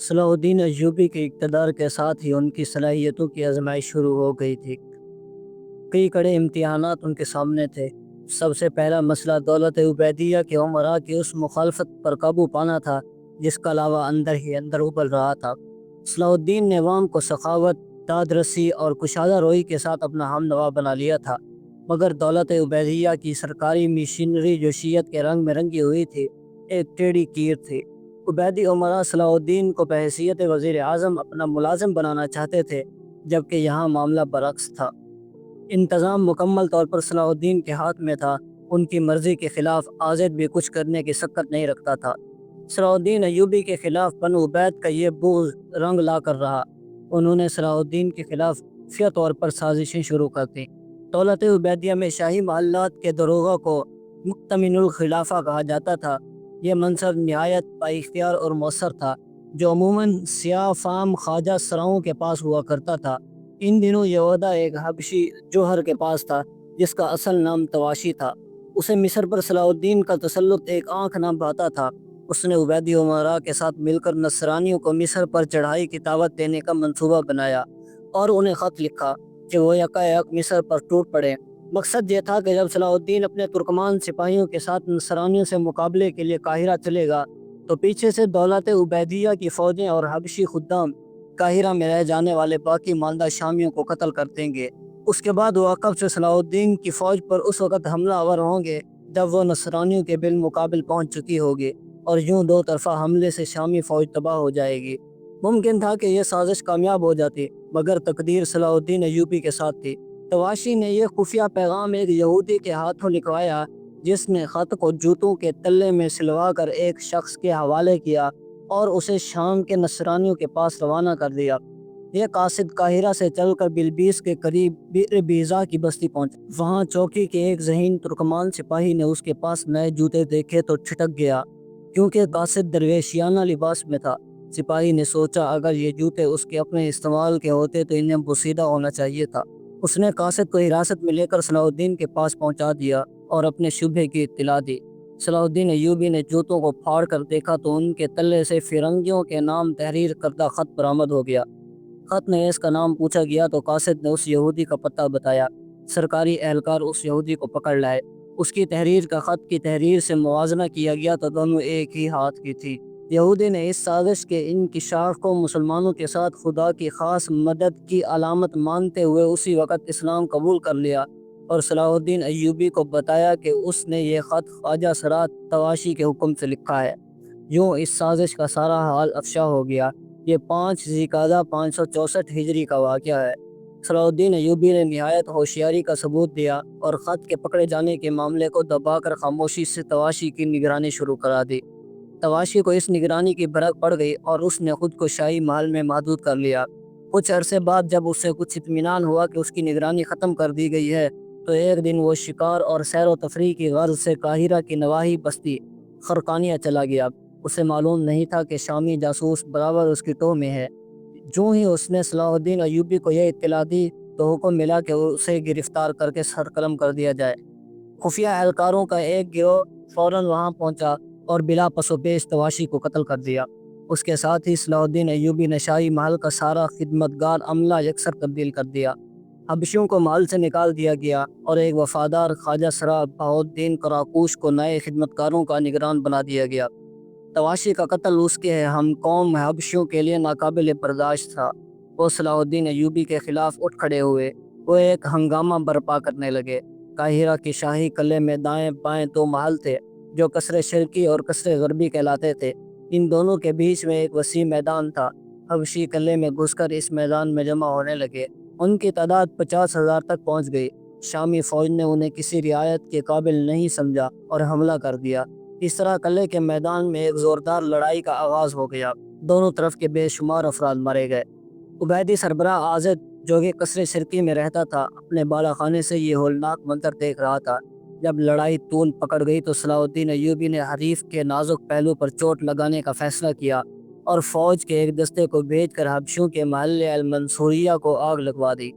صلاح الدین ایوبی کے اقتدار کے ساتھ ہی ان کی صلاحیتوں کی آزمائش شروع ہو گئی تھی۔ کئی کڑے امتحانات ان کے سامنے تھے۔ سب سے پہلا مسئلہ دولت عبیدیہ کے امراء کی اس مخالفت پر قابو پانا تھا جس کا لاوا اندر ہی اندر ابل رہا تھا۔ صلاح الدین نے عوام کو سخاوت، دادرسی اور کشادہ روی کے ساتھ اپنا ہم نوا بنا لیا تھا، مگر دولت عبیدیہ کی سرکاری مشینری جو شیعت کے رنگ میں رنگی ہوئی تھی ایک ٹیڑھی کیر تھی۔ عبیدی امراء صلاح الدین کو بحیثیت وزیر اعظم اپنا ملازم بنانا چاہتے تھے، جبکہ یہاں معاملہ برعکس تھا۔ انتظام مکمل طور پر صلاح الدین کے ہاتھ میں تھا۔ ان کی مرضی کے خلاف آزد بھی کچھ کرنے کی سکت نہیں رکھتا تھا۔ صلاح الدین ایوبی کے خلاف بنو عبید کا یہ بغض رنگ لا کر رہا۔ انہوں نے صلاح الدین کے خلاف خفیہ طور پر سازشیں شروع کر دیں۔ دولت عبیدیہ میں شاہی محلات کے داروغہ کو مؤتمن الخلافہ کہا جاتا تھا۔ یہ منصب نہایت بااختیار اور مؤثر تھا، جو عموماً سیاہ فام خواجہ سراؤں کے پاس ہوا کرتا تھا۔ ان دنوں یہ عہدہ ایک حبشی جوہر کے پاس تھا جس کا اصل نام تواشی تھا۔ اسے مصر پر صلاح الدین کا تسلط ایک آنکھ نہ بھاتا تھا۔ اس نے عبیدی امراء کے ساتھ مل کر نصرانیوں کو مصر پر چڑھائی کی دعوت دینے کا منصوبہ بنایا اور انہیں خط لکھا کہ وہ یکایک مصر پر ٹوٹ پڑے۔ مقصد یہ تھا کہ جب صلاح الدین اپنے ترکمان سپاہیوں کے ساتھ نصرانیوں سے مقابلے کے لیے قاہرہ چلے گا تو پیچھے سے دولت عبیدیہ کی فوجیں اور حبشی خدام قاہرہ میں رہ جانے والے باقی ماندہ شامیوں کو قتل کر دیں گے۔ اس کے بعد وہ عقب سے صلاح الدین کی فوج پر اس وقت حملہ آور ہوں گے جب وہ نصرانیوں کے بالمقابل پہنچ چکی ہوگی، اور یوں دو طرفہ حملے سے شامی فوج تباہ ہو جائے گی۔ ممکن تھا کہ یہ سازش کامیاب ہو جاتی، مگر تقدیر صلاح الدین ایوبی کے ساتھ تھی۔ تواشی نے یہ خفیہ پیغام ایک یہودی کے ہاتھوں لکھوایا، جس نے خط کو جوتوں کے تلے میں سلوا کر ایک شخص کے حوالے کیا اور اسے شام کے نصرانیوں کے پاس روانہ کر دیا۔ یہ قاصد قاہرہ سے چل کر بلبیس کے قریب بئر بیضا کی بستی پہنچا۔ وہاں چوکی کے ایک ذہین ترکمان سپاہی نے اس کے پاس نئے جوتے دیکھے تو ٹھٹک گیا، کیونکہ قاصد درویشیانہ لباس میں تھا۔ سپاہی نے سوچا اگر یہ جوتے اس کے اپنے استعمال کے ہوتے تو انہیں بوسیدہ ہونا چاہیے تھا۔ اس نے قاصد کو حراست میں لے کر صلاح الدین کے پاس پہنچا دیا اور اپنے شبہ کی اطلاع دی۔ صلاح الدین ایوبی نے جوتوں کو پھاڑ کر دیکھا تو ان کے تلے سے فرنگیوں کے نام تحریر کردہ خط برآمد ہو گیا۔ خط میں اس کا نام پوچھا گیا تو قاصد نے اس یہودی کا پتہ بتایا۔ سرکاری اہلکار اس یہودی کو پکڑ لائے۔ اس کی تحریر کا خط کی تحریر سے موازنہ کیا گیا تو دونوں ایک ہی ہاتھ کی تھی۔ یہودی نے اس سازش کے انکشاف کو مسلمانوں کے ساتھ خدا کی خاص مدد کی علامت مانتے ہوئے اسی وقت اسلام قبول کر لیا اور صلاح الدین ایوبی کو بتایا کہ اس نے یہ خط خواجہ سرا تواشی کے حکم سے لکھا ہے۔ یوں اس سازش کا سارا حال افشا ہو گیا۔ یہ 5 ذی القعدہ 564 ہجری کا واقعہ ہے۔ صلاح الدین ایوبی نے نہایت ہوشیاری کا ثبوت دیا اور خط کے پکڑے جانے کے معاملے کو دبا کر خاموشی سے تواشی کی نگرانی شروع کرا دی۔ تواشی کو اس نگرانی کی بھنک پڑ گئی اور اس نے خود کو شاہی محل میں محدود کر لیا۔ کچھ عرصے بعد جب اسے کچھ اطمینان ہوا کہ اس کی نگرانی ختم کر دی گئی ہے تو ایک دن وہ شکار اور سیر و تفریح کی غرض سے قاہرہ کی نواحی بستی خرقانیہ چلا گیا۔ اسے معلوم نہیں تھا کہ شامی جاسوس برابر اس کی ٹوہ میں ہے۔ جو ہی اس نے صلاح الدین ایوبی کو یہ اطلاع دی تو حکم ملا کہ اسے گرفتار کر کے سر قلم کر دیا جائے۔ خفیہ اہلکاروں کا ایک گروہ فوراً وہاں پہنچا اور بلا پس و پیش تواشی کو قتل کر دیا۔ اس کے ساتھ ہی صلاح الدین ایوبی نے شاہی محل کا سارا خدمتگار عملہ یکسر تبدیل کر دیا۔ حبشیوں کو محل سے نکال دیا گیا اور ایک وفادار خواجہ سرا بہاؤالدین قراقوش کو نئے خدمتکاروں کا نگران بنا دیا گیا۔ تواشی کا قتل اس کے ہم قوم حبشیوں کے لیے ناقابل برداشت تھا۔ وہ صلاح الدین ایوبی کے خلاف اٹھ کھڑے ہوئے۔ وہ ایک ہنگامہ برپا کرنے لگے۔ قاہرہ کے شاہی قلعے میں دائیں بائیں 2 محل تھے جو قصر شرقی اور قصر غربی کہلاتے تھے۔ ان دونوں کے بیچ میں ایک وسیع میدان تھا۔ حبشی قلعے میں گھس کر اس میدان میں جمع ہونے لگے۔ ان کی تعداد 50,000 تک پہنچ گئی۔ شامی فوج نے انہیں کسی رعایت کے قابل نہیں سمجھا اور حملہ کر دیا۔ اس طرح قلعے کے میدان میں ایک زوردار لڑائی کا آغاز ہو گیا۔ دونوں طرف کے بے شمار افراد مارے گئے۔ عبیدی سربراہ آزد جو کہ قصر شرقی میں رہتا تھا اپنے بالا خانے سے یہ ہولناک منظر دیکھ رہا تھا۔ جب لڑائی طول پکڑ گئی تو صلاح الدین ایوبی نے حریف کے نازک پہلو پر چوٹ لگانے کا فیصلہ کیا اور فوج کے ایک دستے کو بھیج کر حبشیوں کے محل المنصوریہ کو آگ لگوا دی۔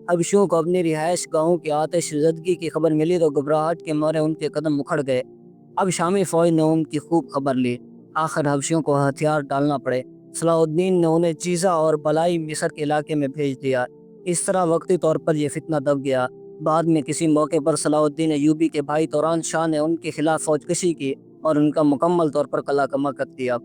حبشیوں کو اپنی رہائش گاہوں کی آتش زدگی کی خبر ملی تو گھبراہٹ کے مارے ان کے قدم اکھڑ گئے۔ اب شامی فوج نے ان کی خوب خبر لی۔ آخر حبشیوں کو ہتھیار ڈالنا پڑے۔ صلاح الدین نے انہیں چیزا اور بلائی مصر کے علاقے میں بھیج دیا۔ اس طرح وقتی طور پر یہ فتنہ دب گیا۔ بعد میں کسی موقع پر صلاح الدین ایوبی کے بھائی توران شاہ نے ان کے خلاف فوج کشی کی اور ان کا مکمل طور پر قلعہ کما کر دیا۔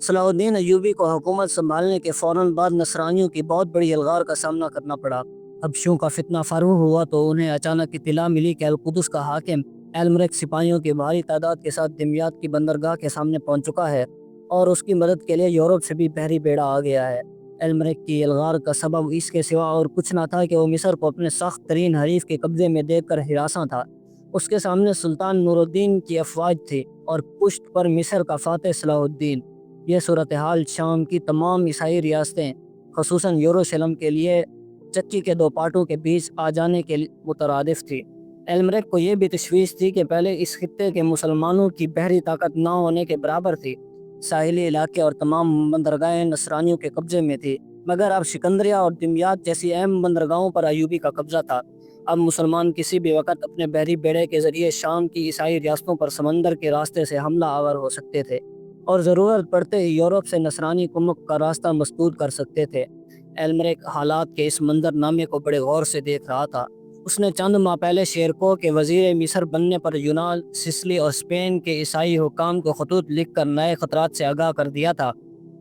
صلاح الدین ایوبی کو حکومت سنبھالنے کے فوراً بعد نصرانیوں کی بہت بڑی الغار کا سامنا کرنا پڑا۔ حبشیوں کا فتنہ فروغ ہوا تو انہیں اچانک اطلاع ملی کہ القدس کا حاکم ایلمرک سپاہیوں کی بھاری تعداد کے ساتھ دمیاط کی بندرگاہ کے سامنے پہنچ چکا ہے اور اس کی مدد کے لیے یورپ سے بھی بحری بیڑا آ گیا ہے۔ ایلمرک کی الغار کا سبب اس کے سوا اور کچھ نہ تھا کہ وہ مصر کو اپنے سخت ترین حریف کے قبضے میں دیکھ کر ہراساں تھا۔ اس کے سامنے سلطان نور الدین کی افواج تھی اور پشت پر مصر کا فاتح صلاح الدین۔ یہ صورتحال شام کی تمام عیسائی ریاستیں خصوصاً یروشلم کے لیے چکی کے دو پارٹوں کے بیچ آ جانے کے مترادف تھی۔ ایلمرک کو یہ بھی تشویش تھی کہ پہلے اس خطے کے مسلمانوں کی بحری طاقت نہ ہونے کے برابر تھی۔ ساحلی علاقے اور تمام بندرگاہیں نصرانیوں کے قبضے میں تھی، مگر اب سکندریہ اور دمیاط جیسی اہم بندرگاہوں پر ایوبی کا قبضہ تھا۔ اب مسلمان کسی بھی وقت اپنے بحری بیڑے کے ذریعے شام کی عیسائی ریاستوں پر سمندر کے راستے سے حملہ آور ہو سکتے تھے اور ضرورت پڑتے ہی یورپ سے نصرانی کمک کا راستہ مسدود کر سکتے تھے۔ ایلمرک حالات کے اس منظر نامے کو بڑے غور سے دیکھ رہا تھا۔ اس نے چند ماہ پہلے شیرکو کے وزیر مصر بننے پر یونان، سسلی اور اسپین کے عیسائی حکام کو خطوط لکھ کر نئے خطرات سے آگاہ کر دیا تھا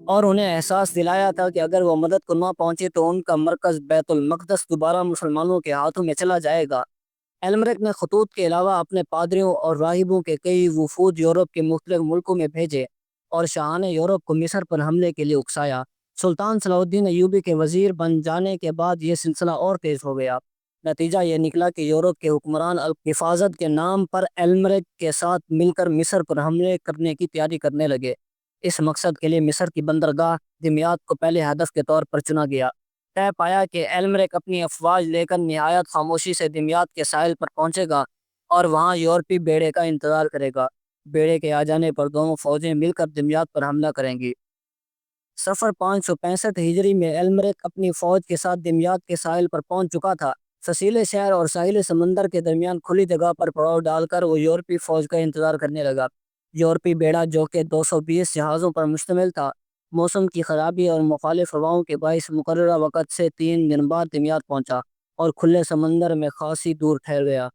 اور انہیں احساس دلایا تھا کہ اگر وہ مدد کو نہ پہنچے تو ان کا مرکز بیت المقدس دوبارہ مسلمانوں کے ہاتھوں میں چلا جائے گا۔ ایلمرک نے خطوط کے علاوہ اپنے پادریوں اور راہبوں کے کئی وفود یورپ کے مختلف ملکوں میں بھیجے اور شاہان یورپ کو مصر پر حملے کے لیے اکسایا۔ سلطان صلاح الدین ایوبی کے وزیر بن جانے کے بعد یہ سلسلہ اور تیز ہو گیا۔ نتیجہ یہ نکلا کہ یورپ کے حکمران الحفاظت کے نام پر ایلمرک کے ساتھ مل کر مصر پر حملے کرنے کی تیاری کرنے لگے۔ اس مقصد کے لیے مصر کی بندرگاہ دمیاط کو پہلے ہدف کے طور پر چنا گیا۔ طے پایا کہ ایلمرک اپنی افواج لے کر نہایت خاموشی سے دمیاط کے ساحل پر پہنچے گا اور وہاں یورپی بیڑے کا انتظار کرے گا۔ بیڑے کے آ جانے پر دونوں فوجیں مل کر دمیاط پر حملہ کریں گی۔ سفر 565 ہجری میں ایلمرک اپنی فوج کے ساتھ دمیاط کے ساحل پر پہنچ چکا تھا۔ فصیلے شہر اور ساحلی سمندر کے درمیان کھلی جگہ پر پڑاؤ ڈال کر وہ یورپی فوج کا انتظار کرنے لگا۔ یورپی بیڑا جو کہ 220 جہازوں پر مشتمل تھا، موسم کی خرابی اور مخالف ہواؤں کے باعث مقررہ وقت سے 3 دن بعد دمیاط پہنچا اور کھلے سمندر میں خاصی دور ٹھہر گیا۔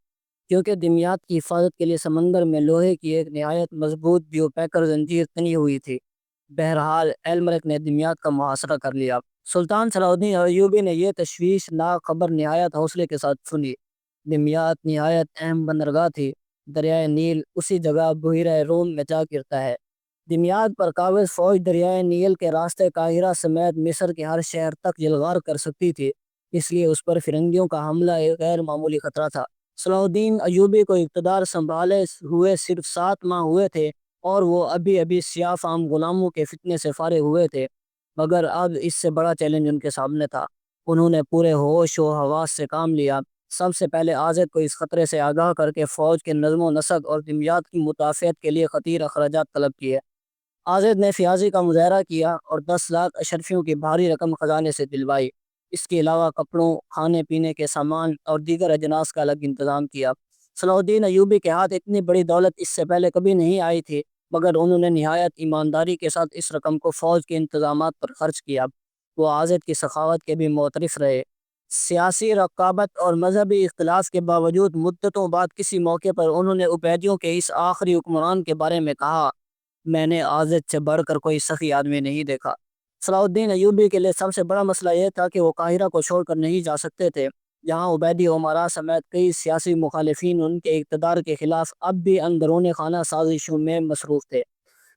کیونکہ دمیاط کی حفاظت کے لیے سمندر میں لوہے کی ایک نہایت مضبوط بیوپیکر زنجیر تنی ہوئی تھی۔ بہرحال ایلمرک نے دمیاط کا محاصرہ کر لیا۔ سلطان صلاح الدین ایوبی نے یہ تشویشناک خبر نہایت حوصلے کے ساتھ سنی۔ دمیاط نہایت اہم بندرگاہ تھی۔ دریائے نیل اسی جگہ بحیرہ روم میں جا گرتا ہے۔ دمیاط پر قابض فوج دریائے نیل کے راستے قاہرہ سمیت مصر کے ہر شہر تک یلغار کر سکتی تھی، اس لیے اس پر فرنگیوں کا حملہ ایک غیر معمولی خطرہ تھا۔ صلاح الدین ایوبی کو اقتدار سنبھالے ہوئے صرف 7 ماہ ہوئے تھے اور وہ ابھی سیاہ فام غلاموں کے فتنے سے فارغ ہوئے تھے، مگر اب اس سے بڑا چیلنج ان کے سامنے تھا۔ انہوں نے پورے ہوش و حواس سے کام لیا۔ سب سے پہلے آزد کو اس خطرے سے آگاہ کر کے فوج کے نظم و نسق اور دمیاط کی مدافعت کے لیے خطیر اخراجات طلب کیے۔ آزد نے فیاضی کا مظاہرہ کیا اور 10 لاکھ اشرفیوں کی بھاری رقم خزانے سے دلوائی۔ اس کے علاوہ کپڑوں، کھانے پینے کے سامان اور دیگر اجناس کا الگ انتظام کیا۔ صلاح الدین ایوبی کے ہاتھ اتنی بڑی دولت اس سے پہلے کبھی نہیں آئی تھی، مگر انہوں نے نہایت ایمانداری کے ساتھ اس رقم کو فوج کے انتظامات پر خرچ کیا۔ وہ آزد کی سخاوت کے بھی معترف رہے۔ سیاسی رقابت اور مذہبی اختلاف کے باوجود مدتوں بعد کسی موقع پر انہوں نے عبیدیوں کے اس آخری حکمران کے بارے میں کہا، میں نے آزد سے بڑھ کر کوئی سخی آدمی نہیں دیکھا۔ صلاح الدین ایوبی کے لیے سب سے بڑا مسئلہ یہ تھا کہ وہ قاہرہ کو چھوڑ کر نہیں جا سکتے تھے، جہاں عبیدی امراء سمیت کئی سیاسی مخالفین ان کے اقتدار کے خلاف اب بھی اندرون خانہ سازشوں میں مصروف تھے۔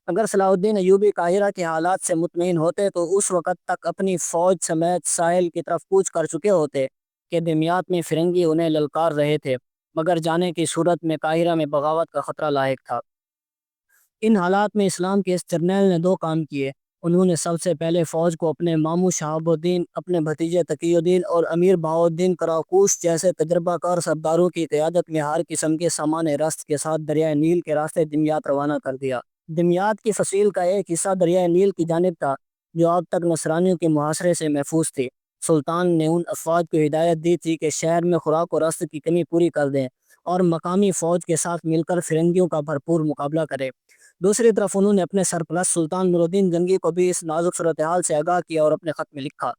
اگر صلاح الدین ایوبی قاہرہ کے حالات سے مطمئن ہوتے تو اس وقت تک اپنی فوج سمیت ساحل کی طرف کوچ کر چکے ہوتے کہ دمیاط میں فرنگی انہیں للکار رہے تھے، مگر جانے کی صورت میں قاہرہ میں بغاوت کا خطرہ لاحق تھا۔ ان حالات میں اسلام کے اس جرنیل نے 2 کام کیے۔ انہوں نے سب سے پہلے فوج کو اپنے ماموں شہاب الدین، اپنے بھتیجے تقی الدین اور امیر بہاؤالدین کراکوش جیسے تجربہ کار سرداروں کی قیادت میں ہر قسم کے سامان رست کے ساتھ دریائے نیل کے راستے دمیاط روانہ کر دیا۔ دمیاط کی فصیل کا ایک حصہ دریائے نیل کی جانب تھا، جو اب تک نصرانیوں کے محاصرے سے محفوظ تھی۔ سلطان نے ان افواج کو ہدایت دی تھی کہ شہر میں خوراک و رست کی کمی پوری کر دیں اور مقامی فوج کے ساتھ مل کر فرنگیوں کا بھرپور مقابلہ کریں۔ دوسری طرف انہوں نے اپنے سرپرست سلطان نور الدین جنگی کو بھی اس نازک صورتحال سے آگاہ کیا اور اپنے خط میں لکھا: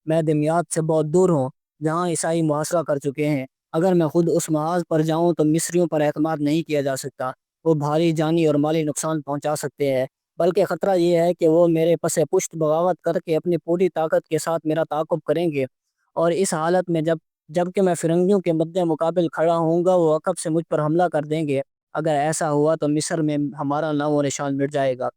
میں دمیاط سے بہت دور ہوں جہاں عیسائی محاصرہ کر چکے ہیں۔ اگر میں خود اس محاذ پر جاؤں تو مصریوں پر اعتماد نہیں کیا جا سکتا، وہ بھاری جانی اور مالی نقصان پہنچا سکتے ہیں، بلکہ خطرہ یہ ہے کہ وہ میرے پس پشت بغاوت کر کے اپنی پوری طاقت کے ساتھ میرا تعاقب کریں گے، اور اس حالت میں جب کہ میں فرنگیوں کے مد مقابل کھڑا ہوں گا وہ عقب سے مجھ پر حملہ کر دیں گے۔ اگر ایسا ہوا تو مصر میں ہمارا نام و نشان مٹ جائے گا۔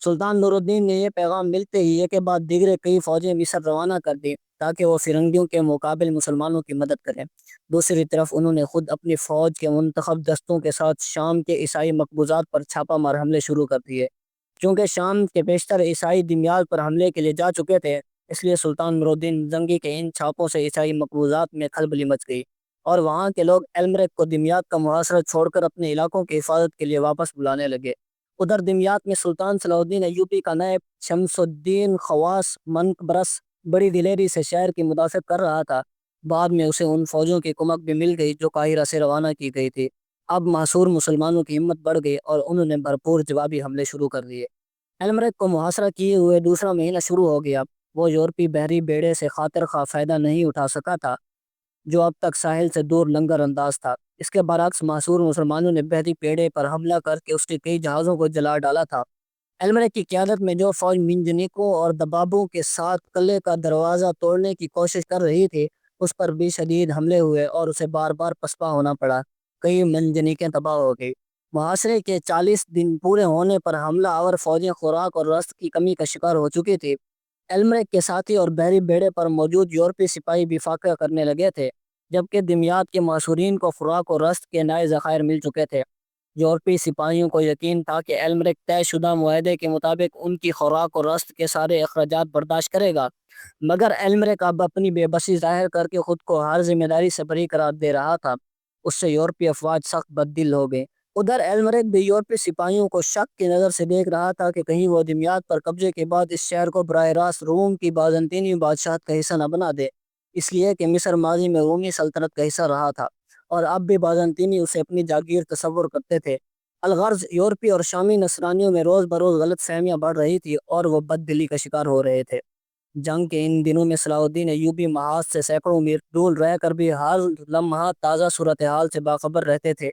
سلطان نور الدین نے یہ پیغام ملتے ہی ایک کے بعد دیگرے کئی فوجیں مصر روانہ کر دی تاکہ وہ فرنگیوں کے مقابل مسلمانوں کی مدد کریں۔ دوسری طرف انہوں نے خود اپنی فوج کے منتخب دستوں کے ساتھ شام کے عیسائی مقبوضات پر چھاپہ مار حملے شروع کر دیے۔ چونکہ شام کے بیشتر عیسائی دمیاط پر حملے کے لیے جا چکے تھے، اس لیے سلطان نور الدین زنگی کے ان چھاپوں سے عیسائی مقبوضات میں کھلبلی مچ گئی اور وہاں کے لوگ المریک کو دمیاط کا محاصرہ چھوڑ کر اپنے علاقوں کی حفاظت کے لیے واپس بلانے لگے۔ ادھر دمیاط میں سلطان صلاح الدین ایوبی کا نائب شمس الدین خواص منقبرس بڑی دلیری سے شہر کی مدافعت کر رہا تھا۔ بعد میں اسے ان فوجوں کی کمک بھی مل گئی جو قاہرہ سے روانہ کی گئی تھی۔ اب محصور مسلمانوں کی ہمت بڑھ گئی اور انہوں نے بھرپور جوابی حملے شروع کر دیے۔ المریک کو محاصرہ کیے ہوئے دوسرا مہینہ شروع ہو گیا۔ وہ یورپی بحری بیڑے سے خاطر خواہ فائدہ نہیں اٹھا سکا تھا جو اب تک ساحل سے دور لنگر انداز تھا۔ اس کے برعکس محصور مسلمانوں نے بحری بیڑے پر حملہ کر کے اس کے کئی جہازوں کو جلا ڈالا تھا۔ المریک کی قیادت میں جو فوج منجنیقوں اور دبابوں کے ساتھ قلعے کا دروازہ توڑنے کی کوشش کر رہی تھی، اس پر بھی شدید حملے ہوئے اور اسے بار بار پسپا ہونا پڑا۔ کئی منجنیقیں تباہ ہو گئی۔ محاصرے کے 40 دن پورے ہونے پر حملہ آور فوجیں خوراک اور رسد کی کمی کا شکار ہو چکی تھی۔ المریک کے ساتھی اور بحری بیڑے پر موجود یورپی سپاہی بھی فاقہ کرنے لگے تھے، جبکہ دمیاط کے محصورین کو خوراک اور رسد کے نئے ذخائر مل چکے تھے۔ یورپی سپاہیوں کو یقین تھا کہ المریک طے شدہ معاہدے کے مطابق ان کی خوراک اور رسد کے سارے اخراجات برداشت کرے گا، مگر المریک اب اپنی بے بسی ظاہر کر کے خود کو ہر ذمہ داری سے بری قرار دے رہا تھا۔ اس سے یورپی افواج سخت بددل ہو گئے۔ ادھر المریک بھی یورپی سپاہیوں کو شک کی نظر سے دیکھ رہا تھا کہ کہیں وہ دمیاط پر قبضے کے بعد اس شہر کو براہ راست روم کی بازنطینی بادشاہت کا حصہ نہ بنا دے، اس لیے کہ مصر ماضی میں رومی سلطنت کا حصہ رہا تھا اور اب بھی بازنطینی اسے اپنی جاگیر تصور کرتے تھے۔ الغرض یورپی اور شامی نصرانیوں میں روز بروز غلط فہمیاں بڑھ رہی تھی اور وہ بد دلی کا شکار ہو رہے تھے۔ جنگ کے ان دنوں میں صلاح الدین ایوبی محاذ سے سینکڑوں میل دور رہ کر بھی ہر لمحہ تازہ صورتحال سے باخبر رہتے تھے۔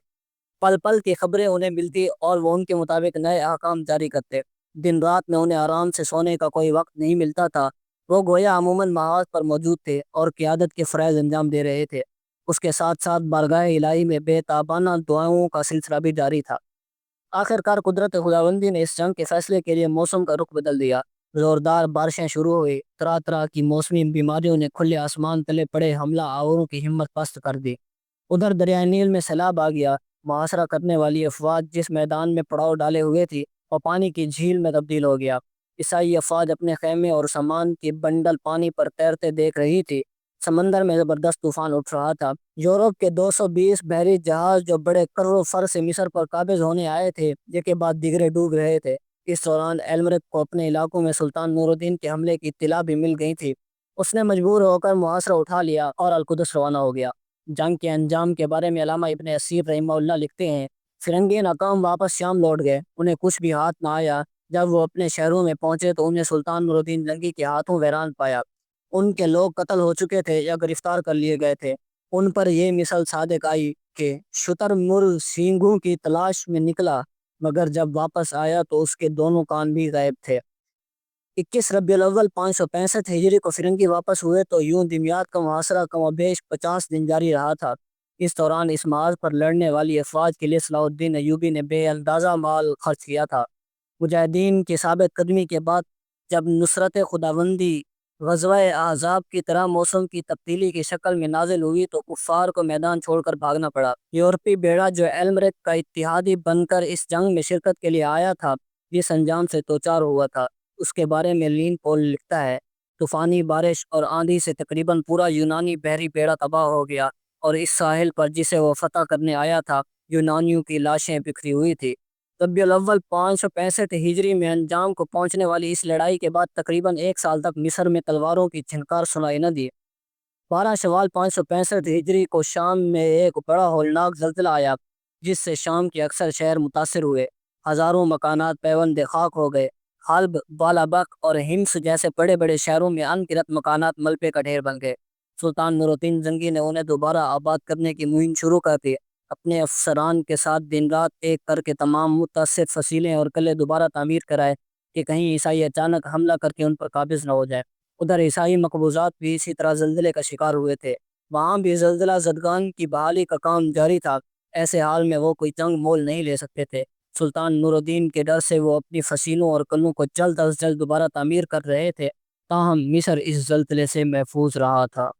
پل پل کی خبریں انہیں ملتی اور وہ ان کے مطابق نئے احکام جاری کرتے۔ دن رات میں انہیں آرام سے سونے کا کوئی وقت نہیں ملتا تھا۔ وہ گویا عموماً محاذ پر موجود تھے اور قیادت کے فرائض انجام دے رہے تھے۔ اس کے ساتھ ساتھ بارگاہ الہی میں بے تابانہ دعاؤں کا سلسلہ بھی جاری تھا۔ آخرکار قدرت خداوندی نے اس جنگ کے فیصلے کے لیے موسم کا رخ بدل دیا۔ زوردار بارشیں شروع ہوئی۔ طرح طرح کی موسمی بیماریوں نے کھلے آسمان تلے پڑے حملہ آوروں کی ہمت پست کر دی۔ ادھر دریائے نیل میں سیلاب آ گیا۔ محاصرہ کرنے والی افواج جس میدان میں پڑاؤ ڈالے ہوئے تھی وہ پانی کی جھیل میں تبدیل ہو گیا۔ عیسائی افواج اپنے خیمے اور سامان کی بنڈل پانی پر تیرتے دیکھ رہی تھی۔ سمندر میں زبردست طوفان اٹھ رہا تھا۔ یورپ کے 220 بحری جہاز جو بڑے کر و فر سے مصر پر قابض ہونے آئے تھے، یہ کے بعد دیگرے ڈوب رہے تھے۔ اس دوران المریک کو اپنے علاقوں میں سلطان نور الدین کے حملے کی اطلاع بھی مل گئی تھی۔ اس نے مجبور ہو کر محاصرہ اٹھا لیا اور القدس روانہ ہو گیا۔ جنگ کے انجام کے بارے میں علامہ ابن اسیر رحمہ اللہ لکھتے ہیں: فرنگی ناکام واپس شام لوٹ گئے، انہیں کچھ بھی ہاتھ نہ آیا۔ جب وہ اپنے شہروں میں پہنچے تو انہیں سلطان نور الدین جنگی کے ہاتھوں ویران پایا۔ ان کے لوگ قتل ہو چکے تھے یا گرفتار کر لیے گئے تھے۔ ان پر یہ مثل صادق آئی کہ شتر مر سینگوں کی تلاش میں نکلا، مگر جب واپس آیا تو اس کے دونوں کان بھی غائب تھے۔ 21 ربیع الاول 565 ہجری کو فرنگی واپس ہوئے تو یوں دمیاط کا محاصرہ کم و بیش 50 دن جاری رہا تھا۔ اس دوران اس محاذ پر لڑنے والی افواج کے لیے صلاح الدین ایوبی نے بے اندازہ مال خرچ کیا تھا۔ مجاہدین کی ثابت قدمی کے بعد جب نصرت خداوندی غزوہ احزاب کی طرح موسم کی تبدیلی کی شکل میں نازل ہوئی تو کفار کو میدان چھوڑ کر بھاگنا پڑا۔ یورپی بیڑا جو المریک کا اتحادی بن کر اس جنگ میں شرکت کے لیے آیا تھا، جس انجام سے دوچار ہوا تھا اس کے بارے میں لین پول لکھتا ہے: طوفانی بارش اور آندھی سے تقریباً پورا یونانی بحری بیڑا تباہ ہو گیا اور اس ساحل پر جسے وہ فتح کرنے آیا تھا یونانیوں کی لاشیں بکھری ہوئی تھی۔ ربیع الاول 565 ہجری میں انجام کو پہنچنے والی اس لڑائی کے بعد تقریباً ایک سال تک مصر میں تلواروں کی چھنکار سنائی نہ دی۔ 12 شوال 565 ہجری کو شام میں ایک بڑا ہولناک زلزلہ آیا جس سے شام کے اکثر شہر متاثر ہوئے۔ ہزاروں مکانات پیوند خاک ہو گئے۔ حلب، بالابک اور ہمس جیسے بڑے بڑے شہروں میں ان گنت مکانات ملبے کا ڈھیر بن گئے۔ سلطان نور الدین زنگی نے انہیں دوبارہ آباد کرنے کی مہم شروع کر دی۔ اپنے افسران کے ساتھ دن رات ایک کر کے تمام متاثر فصیلیں اور قلعے دوبارہ تعمیر کرائے کہ کہیں عیسائی اچانک حملہ کر کے ان پر قابض نہ ہو جائے۔ ادھر عیسائی مقبوضات بھی اسی طرح زلزلے کا شکار ہوئے تھے۔ وہاں بھی زلزلہ زدگان کی بحالی کا کام جاری تھا۔ ایسے حال میں وہ کوئی جنگ مول نہیں لے سکتے تھے۔ سلطان نور الدین کے ڈر سے وہ اپنی فصیلوں اور قلعوں کو جلد از جلد دوبارہ تعمیر کر رہے تھے، تاہم مصر اس زلزلے سے محفوظ رہا تھا۔